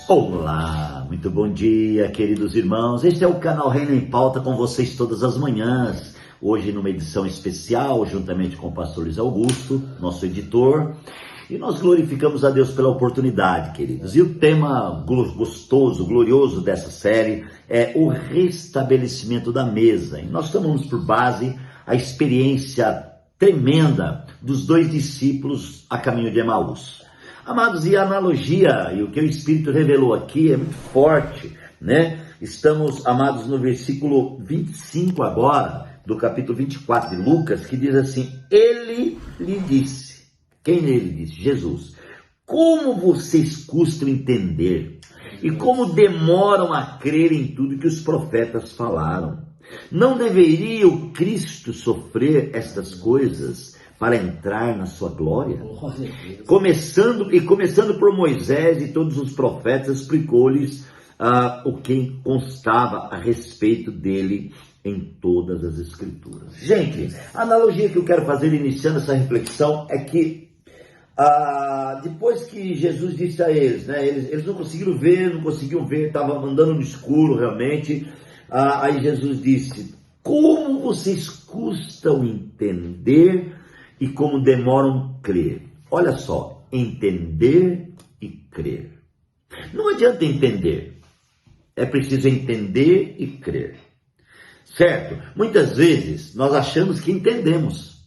Olá, muito bom dia, queridos irmãos. Este é o canal Reino em Pauta com vocês todas as manhãs. Hoje numa edição especial, juntamente com o pastor Luiz Augusto, nosso editor. E nós glorificamos a Deus pela oportunidade, queridos. E o tema gostoso, glorioso dessa série é o restabelecimento da mesa. E nós tomamos por base a experiência tremenda dos dois discípulos a caminho de Emaús. Amados, e a analogia, e o que o Espírito revelou aqui é muito forte, né? Estamos, amados, no versículo 25 agora, do capítulo 24 de Lucas, que diz assim: Ele lhe disse, quem ele disse? Jesus. Como vocês custam entender e como demoram a crer em tudo que os profetas falaram. Não deveria o Cristo sofrer estas coisas para entrar na sua glória? Começando por Moisés e todos os profetas, explicou-lhes o que constava a respeito dele em todas as escrituras. Gente, a analogia que eu quero fazer iniciando essa reflexão é que depois que Jesus disse a eles, né, eles não conseguiram ver, estavam andando no escuro realmente. Aí Jesus disse: como vocês custam entender e como demoram crer. Olha só, entender e crer. Não adianta entender, é preciso entender e crer. Certo? Muitas vezes nós achamos que entendemos,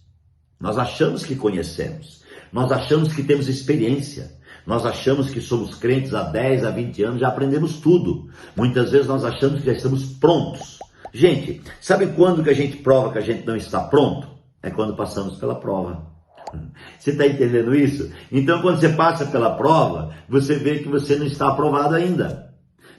nós achamos que conhecemos, nós achamos que temos experiência, nós achamos que somos crentes há 10, há 20 anos, já aprendemos tudo. Muitas vezes nós achamos que já estamos prontos. Gente, sabe quando que a gente prova que a gente não está pronto? É quando passamos pela prova. Você está entendendo isso? Então, quando você passa pela prova, você vê que você não está aprovado ainda.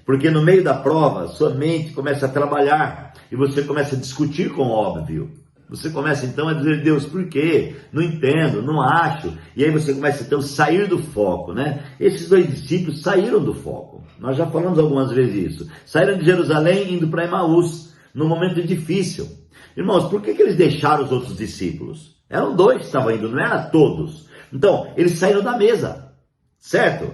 Porque no meio da prova, sua mente começa a trabalhar e você começa a discutir com o óbvio. Você começa então a dizer: Deus, por quê? Não entendo, não acho. E aí você começa então a sair do foco, né? Esses dois discípulos saíram do foco. Nós já falamos algumas vezes isso. Saíram de Jerusalém indo para Emaús, num momento difícil. Irmãos, por que eles deixaram os outros discípulos? Eram dois que estavam indo, não eram todos. Então, eles saíram da mesa, certo?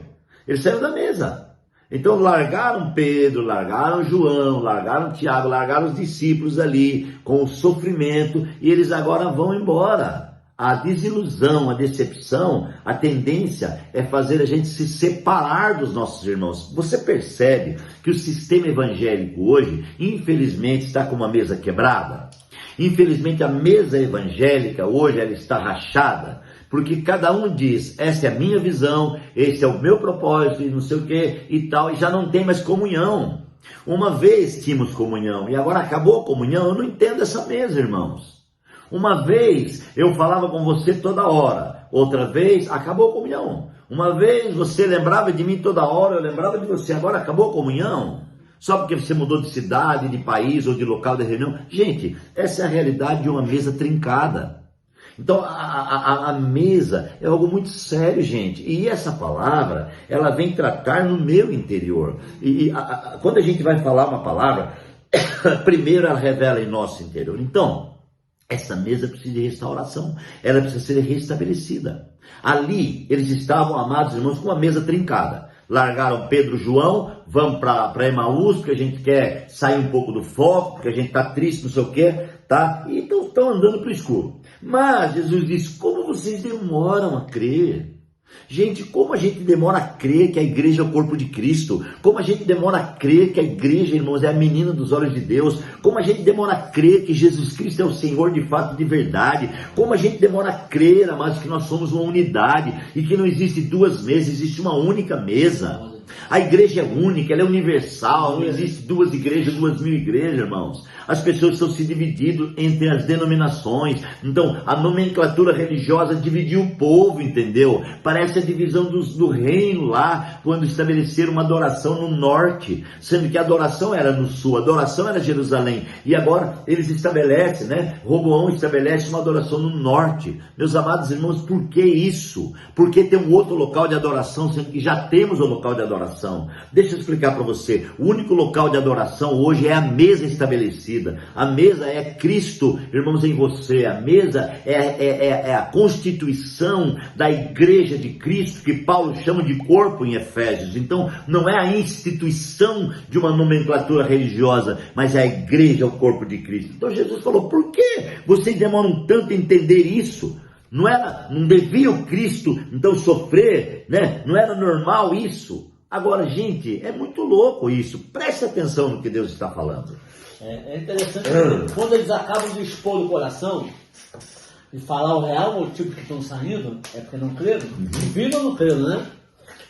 Eles saíram da mesa. Então largaram Pedro, largaram João, largaram Tiago, largaram os discípulos ali com o sofrimento e eles agora vão embora. A desilusão, a decepção, a tendência é fazer a gente se separar dos nossos irmãos. Você percebe que o sistema evangélico hoje, infelizmente, está com uma mesa quebrada? Infelizmente a mesa evangélica hoje ela está rachada. Porque cada um diz: essa é a minha visão, esse é o meu propósito, e não sei o que e tal, e já não tem mais comunhão. Uma vez tínhamos comunhão, e agora acabou a comunhão. Eu não entendo essa mesa, irmãos. Uma vez eu falava com você toda hora, outra vez acabou a comunhão. Uma vez você lembrava de mim toda hora, eu lembrava de você, agora acabou a comunhão. Só porque você mudou de cidade, de país ou de local de reunião. Gente, essa é a realidade de uma mesa trincada. Então a mesa é algo muito sério, gente. E essa palavra, ela vem tratar no meu interior. Quando a gente vai falar uma palavra, primeiro ela revela em nosso interior. Então, essa mesa precisa de restauração. Ela precisa ser restabelecida. Ali, eles estavam, amados irmãos, com a mesa trincada. Largaram Pedro e João, vamos para Emaús, porque a gente quer sair um pouco do foco, porque a gente está triste, não sei o quê, tá? E estão andando para o escuro. Mas Jesus disse: como vocês demoram a crer? Gente, como a gente demora a crer que a igreja é o corpo de Cristo? Como a gente demora a crer que a igreja, irmãos, é a menina dos olhos de Deus? Como a gente demora a crer que Jesus Cristo é o Senhor de fato, de verdade? Como a gente demora a crer, amados, que nós somos uma unidade e que não existe duas mesas, existe uma única mesa. A igreja é única, ela é universal, não existe duas igrejas, 2.000 igrejas, irmãos. As pessoas estão se dividindo entre as denominações. Então, a nomenclatura religiosa dividiu o povo, entendeu? Parece a divisão do reino lá, quando estabeleceram uma adoração no norte, sendo que a adoração era no sul, a adoração era Jerusalém. E agora eles estabelecem, né? Roboão estabelece uma adoração no norte. Meus amados irmãos, por que isso? Por que ter um outro local de adoração, sendo que já temos o local de adoração? adoração. Deixa eu explicar para você. O único local de adoração hoje é a mesa estabelecida. A mesa é Cristo, irmãos, em você. A mesa é a constituição da igreja de Cristo, que Paulo chama de corpo em Efésios. Então, não é a instituição de uma nomenclatura religiosa, mas é a igreja, o corpo de Cristo. Então, Jesus falou, por que vocês demoram tanto a entender isso? Não devia o Cristo, então, sofrer, né? Não era normal isso? Agora, gente, é muito louco isso. Preste atenção no que Deus está falando. É interessante que quando eles acabam de expor o coração e falar o real motivo que estão saindo, é porque não creram. Viram ou não creram, né?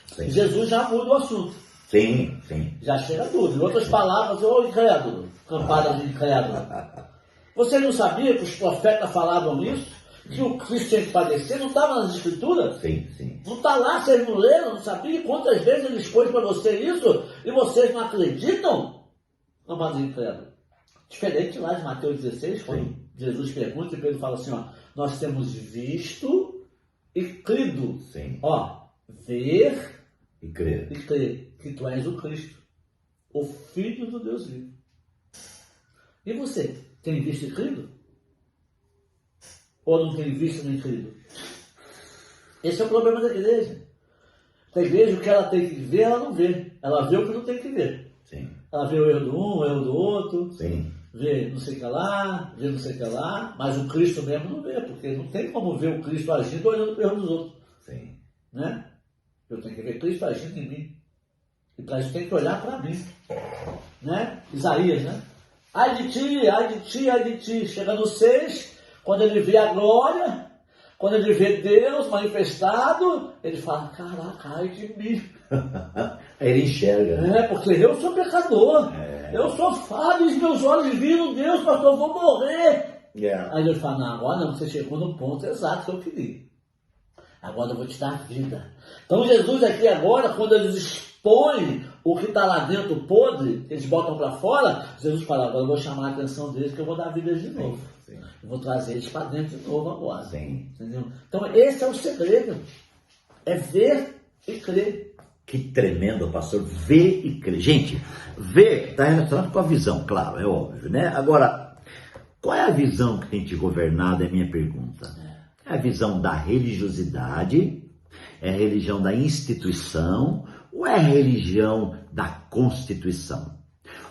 Sim. Jesus já muda o assunto. Sim. Já chega tudo. Em outras palavras, ô incrédulo, campada de incrédulo. Você não sabia que os profetas falavam isso? Que o Cristo tinha que padecer? Não estava nas escrituras? Sim. Não está lá, vocês não leram, não sabiam? Quantas vezes ele expôs para você isso e vocês não acreditam? Campada de incrédulo. Diferente lá de Mateus 16, quando Jesus pergunta e Pedro fala assim, ó, nós temos visto e crido. Sim. Ó, ver E crer. e crer que tu és o Cristo, o Filho do Deus vivo. E você, tem visto e crido? Ou não tem visto nem crido? Esse é o problema da igreja. A igreja, o que ela tem que ver, ela não vê. Ela vê o que não tem que ver. Sim. Ela vê o erro do um, o erro do outro. Sim. Vê não sei o que lá, vê não sei o que lá. Mas o Cristo mesmo não vê, porque não tem como ver o Cristo agindo olhando para o erro dos outros. Sim. Né? Eu tenho que ver Cristo agindo em mim. E para isso tem que olhar para mim. Né? Isaías, né? Ai de ti, ai de ti, ai de ti. Chega no 6, quando ele vê a glória, quando ele vê Deus manifestado, ele fala, caraca, ai de mim. Aí ele enxerga. É, porque eu sou pecador. Eu sou falho, os meus olhos viram Deus, pastor, eu vou morrer. Aí ele fala, não, agora não, você chegou no ponto exato que eu queria. Agora eu vou te dar vida. Então Jesus aqui agora, quando eles expõem o que está lá dentro podre, eles botam para fora, Jesus fala, agora eu vou chamar a atenção deles que eu vou dar vida de novo. Sim. Eu vou trazer eles para dentro de novo agora. Sim. Entendeu? Então esse é o segredo. É ver e crer. Que tremendo, pastor. Ver e crer. Gente, ver está relacionado com a visão, claro, é óbvio, né? Agora, qual é a visão que tem te governado? É a minha pergunta. É a visão da religiosidade? É a religião da instituição? Ou é a religião da constituição?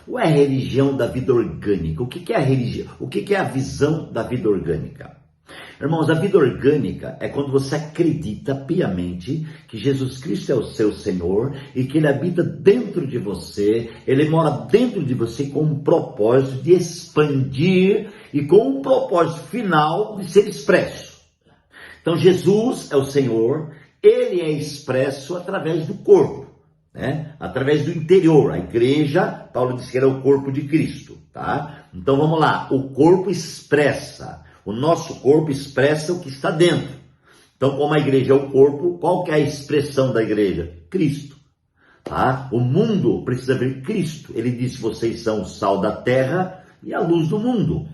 Ou é a religião da vida orgânica? O que é a religião? O que é a visão da vida orgânica? Irmãos, a vida orgânica é quando você acredita piamente que Jesus Cristo é o seu Senhor e que Ele habita dentro de você, Ele mora dentro de você com um propósito de expandir e com um propósito final de ser expresso. Então Jesus é o Senhor, Ele é expresso através do corpo, né? Através do interior. A igreja, Paulo disse que era o corpo de Cristo, tá? Então vamos lá, o corpo expressa. O nosso corpo expressa o que está dentro. Então, como a igreja é o corpo, qual que é a expressão da igreja? Cristo. Tá? O mundo precisa ver Cristo. Ele disse, vocês são o sal da terra e a luz do mundo.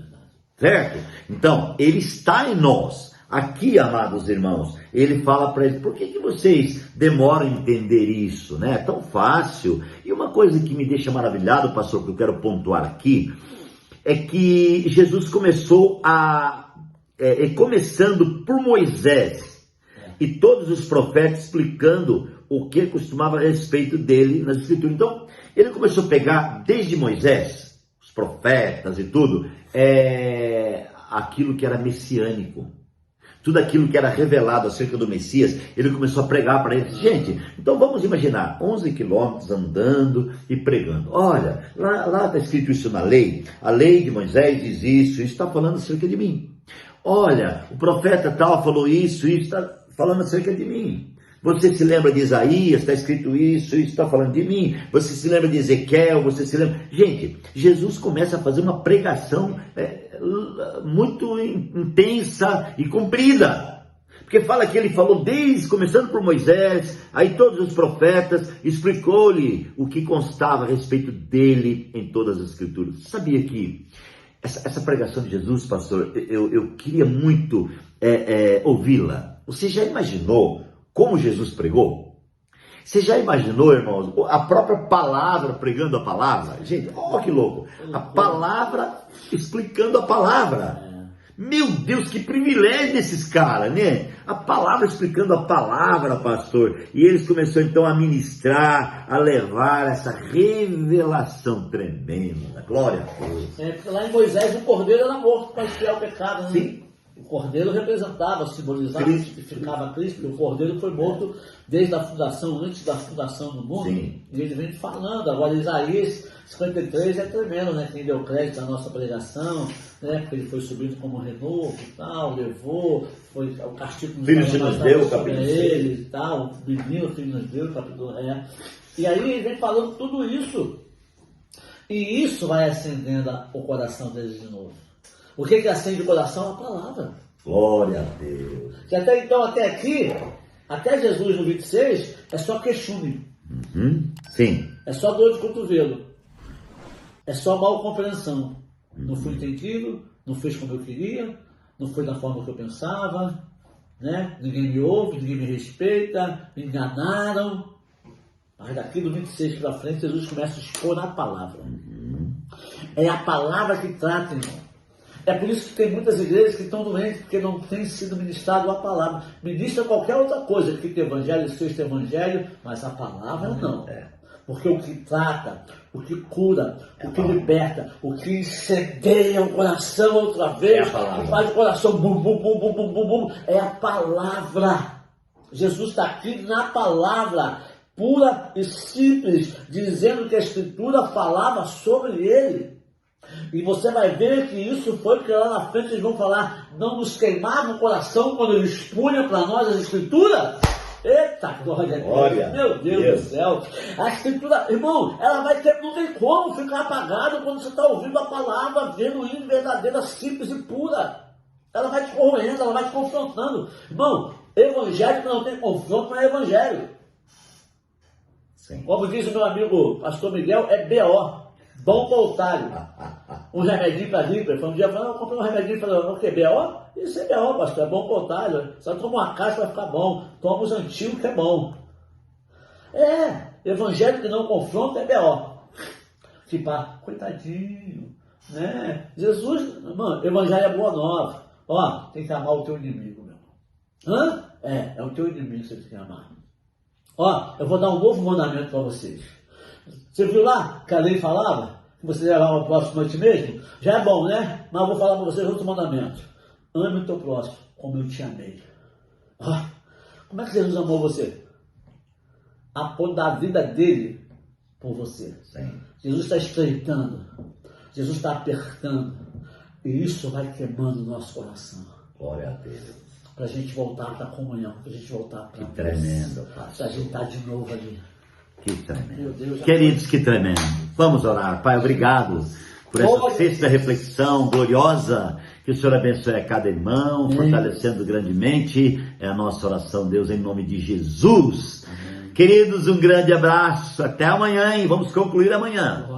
Certo? Então, ele está em nós. Aqui, amados irmãos, ele fala para eles, por que vocês demoram a entender isso? Né? É tão fácil. E uma coisa que me deixa maravilhado, pastor, que eu quero pontuar aqui, é que Jesus começou começando por Moisés e todos os profetas explicando o que costumava a respeito dele nas escrituras. Então, ele começou a pegar desde Moisés, os profetas e tudo, aquilo que era messiânico. Tudo aquilo que era revelado acerca do Messias, ele começou a pregar para eles. Gente, então vamos imaginar, 11 quilômetros andando e pregando. Olha, lá está escrito isso na lei. A lei de Moisés diz isso está falando acerca de mim. Olha, o profeta tal falou isso está falando acerca de mim. Você se lembra de Isaías, está escrito isso está falando de mim. Você se lembra de Ezequiel, você se lembra... Gente, Jesus começa a fazer uma pregação muito intensa e comprida. Porque fala que ele falou começando por Moisés, aí todos os profetas, explicou-lhe o que constava a respeito dele em todas as escrituras. Sabia que essa pregação de Jesus, pastor, eu queria muito ouvi-la. Você já imaginou como Jesus pregou? Você já imaginou, irmãos, a própria palavra pregando a palavra? Gente, olha que louco. A palavra explicando a palavra. Meu Deus, que privilégio desses caras, né? A palavra explicando a palavra, pastor. E eles começaram então a ministrar, a levar essa revelação tremenda. Glória a Deus. Lá em Moisés o cordeiro era morto para expiar o pecado, né? Sim. O cordeiro representava, simbolizava, tipificava Cristo, porque o cordeiro foi morto desde a fundação, antes da fundação do mundo. Sim. E ele vem falando. Agora Isaías 53 é tremendo, né? Quem deu crédito à nossa pregação, né? Porque ele foi subido como renovo e tal, levou, foi o castigo Filho nos deu, capítulo ele e tal, o menino filho nos deu, capítulo E aí ele vem falando tudo isso. E isso vai acendendo o coração deles de novo. O que acende o coração? A palavra. Glória a Deus. Que até então, até aqui, até Jesus no 26, é só queixume. Sim. É só dor de cotovelo. É só mal compreensão. Não fui entendido, não fez como eu queria, não foi da forma que eu pensava, né? Ninguém me ouve, ninguém me respeita, me enganaram. Mas daqui do 26 para frente, Jesus começa a expor a palavra. É a palavra que trata, irmão. É por isso que tem muitas igrejas que estão doentes, porque não tem sido ministrado a palavra. Ministra qualquer outra coisa, que tem evangelho, sexto evangelho, mas a palavra não. Porque o que trata, o que cura, o que liberta, o que incendeia o coração outra vez, que faz o coração bum, bum, bum, bum, bum, bum, bum, é a palavra. Jesus está aqui na palavra, pura e simples, dizendo que a Escritura falava sobre ele. E você vai ver que isso foi porque lá na frente eles vão falar, não nos queimava o coração quando ele expunha para nós as Escrituras? Eita, glória a Deus, meu Deus do céu. A Escritura, irmão, ela vai ter, não tem como ficar apagada quando você está ouvindo a palavra genuína, verdadeira, simples e pura. Ela vai te corroendo, ela vai te confrontando. Irmão, evangelho que não tem confronto não é evangelho. Sim. Como diz o meu amigo pastor Miguel, é B.O., bom para otário. Um remedinho para gripe. Um dia eu falei, eu comprei um remedinho para o que? B.O.? Isso é B.O., pastor, é bom para otário. Só toma uma caixa vai ficar bom. Toma os antigos que é bom. Evangelho que não confronta é B.O. Tipo, coitadinho, né? Jesus, mano, evangelho é boa nova. Ó, tem que amar o teu inimigo, meu irmão. É o teu inimigo que você tem que amar. Ó, eu vou dar um novo mandamento para vocês. Você viu lá que a lei falava que você levava o próximo a ti mesmo? Já é bom, né? Mas eu vou falar para vocês outro mandamento. Ame o teu próximo como eu te amei. Como é que Jesus amou você? A ponto da vida dele por você. Sim. Jesus está estreitando. Jesus está apertando. E isso vai queimando o nosso coração. Glória a Deus. Para a gente voltar para a comunhão. Para a gente voltar para a tremendo, para a gente estar de novo ali. Que tremendo. Meu Deus, queridos, que tremendo. Vamos orar. Pai, obrigado por essa sexta reflexão gloriosa. Que o Senhor abençoe a cada irmão, fortalecendo grandemente. É a nossa oração, Deus, em nome de Jesus. Queridos, um grande abraço. Até amanhã e vamos concluir amanhã.